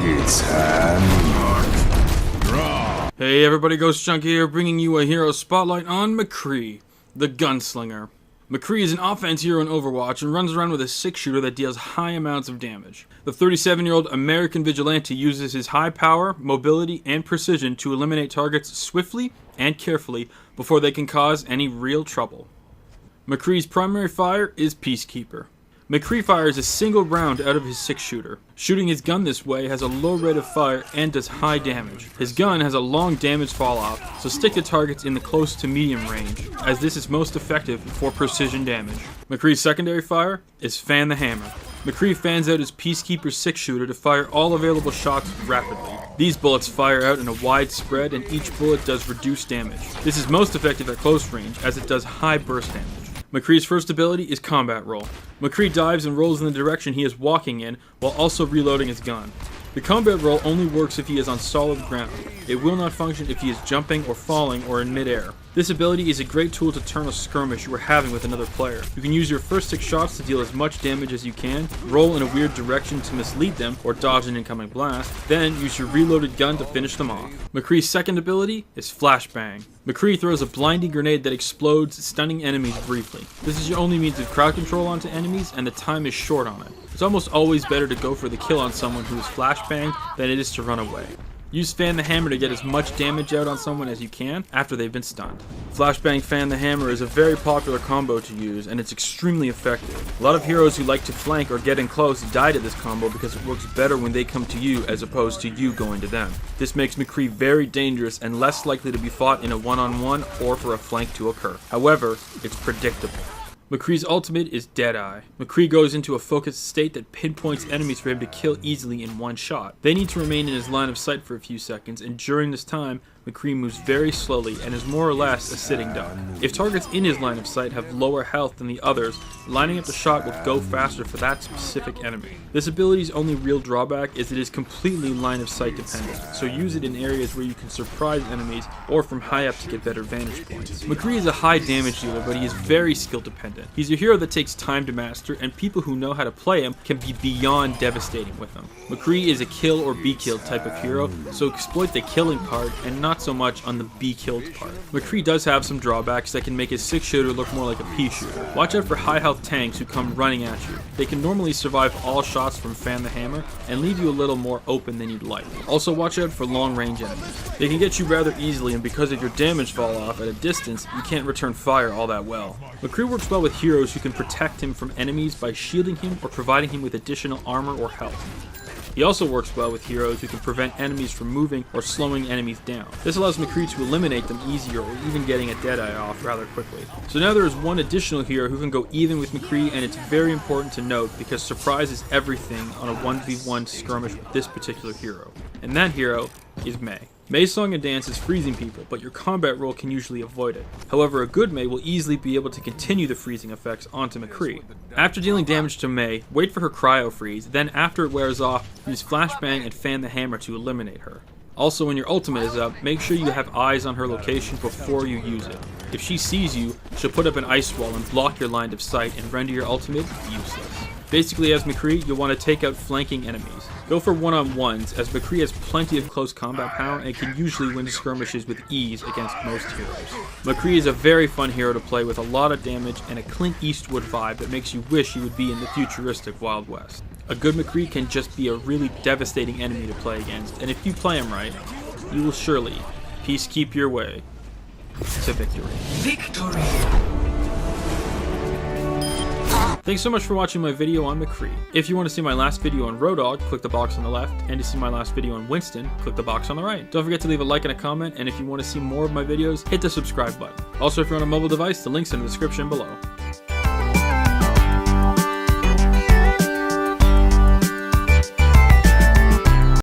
It's hand. Draw. Hey everybody, GhostJunk here, bringing you a hero spotlight on McCree, the Gunslinger. McCree is an offense hero in Overwatch and runs around with a 6-shooter that deals high amounts of damage. The 37-year-old American vigilante uses his high power, mobility, and precision to eliminate targets swiftly and carefully before they can cause any real trouble. McCree's primary fire is Peacekeeper. McCree fires a single round out of his 6-shooter. Shooting his gun this way has a low rate of fire and does high damage. His gun has a long damage fall off, so stick to targets in the close to medium range, as this is most effective for precision damage. McCree's secondary fire is Fan the Hammer. McCree fans out his Peacekeeper 6-shooter to fire all available shots rapidly. These bullets fire out in a wide spread and each bullet does reduced damage. This is most effective at close range as it does high burst damage. McCree's first ability is Combat Roll. McCree dives and rolls in the direction he is walking in while also reloading his gun. The combat roll only works if he is on solid ground. It will not function if he is jumping or falling or in midair. This ability is a great tool to turn a skirmish you are having with another player. You can use your first 6 shots to deal as much damage as you can, roll in a weird direction to mislead them or dodge an incoming blast, then use your reloaded gun to finish them off. McCree's second ability is Flashbang. McCree throws a blinding grenade that explodes, stunning enemies briefly. This is your only means of crowd control onto enemies and the time is short on it. It's almost always better to go for the kill on someone who is flashbanged than it is to run away. Use Fan the Hammer to get as much damage out on someone as you can after they've been stunned. Flashbang Fan the Hammer is a very popular combo to use and it's extremely effective. A lot of heroes who like to flank or get in close die to this combo because it works better when they come to you as opposed to you going to them. This makes McCree very dangerous and less likely to be fought in a one-on-one or for a flank to occur. However, it's predictable. McCree's ultimate is Deadeye. McCree goes into a focused state that pinpoints enemies for him to kill easily in one shot. They need to remain in his line of sight for a few seconds, and during this time, McCree moves very slowly and is more or less a sitting duck. If targets in his line of sight have lower health than the others, lining up the shot will go faster for that specific enemy. This ability's only real drawback is it is completely line of sight dependent, so use it in areas where you can surprise enemies or from high up to get better vantage points. McCree is a high damage dealer, but he is very skill dependent. He's a hero that takes time to master, and people who know how to play him can be beyond devastating with him. McCree is a kill or be killed type of hero, so exploit the killing part and not so much on the be killed part. McCree does have some drawbacks that can make his 6-shooter look more like a P-shooter. Watch out for high health tanks who come running at you. They can normally survive all shots from Fan the Hammer and leave you a little more open than you'd like. Also watch out for long range enemies. They can get you rather easily, and because of your damage fall off at a distance, you can't return fire all that well. McCree works well with heroes who can protect him from enemies by shielding him or providing him with additional armor or health. He also works well with heroes who can prevent enemies from moving or slowing enemies down. This allows McCree to eliminate them easier or even getting a Deadeye off rather quickly. So now there is one additional hero who can go even with McCree, and it's very important to note because surprise is everything on a 1v1 skirmish with this particular hero. And that hero is Mei. Mei's song and dance is freezing people, but your combat roll can usually avoid it. However, a good Mei will easily be able to continue the freezing effects onto McCree. After dealing damage to Mei, wait for her cryo freeze, then after it wears off, use Flashbang and Fan the Hammer to eliminate her. Also, when your ultimate is up, make sure you have eyes on her location before you use it. If she sees you, she'll put up an ice wall and block your line of sight and render your ultimate useless. Basically, as McCree, you'll want to take out flanking enemies. Go for one-on-ones, as McCree has plenty of close combat power and can usually win skirmishes with ease against most heroes. McCree is a very fun hero to play with a lot of damage and a Clint Eastwood vibe that makes you wish you would be in the futuristic Wild West. A good McCree can just be a really devastating enemy to play against, and if you play him right, you will surely peacekeep your way to victory. Thanks so much for watching my video on McCree. If you want to see my last video on Roadhog, click the box on the left, and to see my last video on Winston, click the box on the right. Don't forget to leave a like and a comment, and if you want to see more of my videos, hit the subscribe button. Also, if you're on a mobile device, the link's in the description below.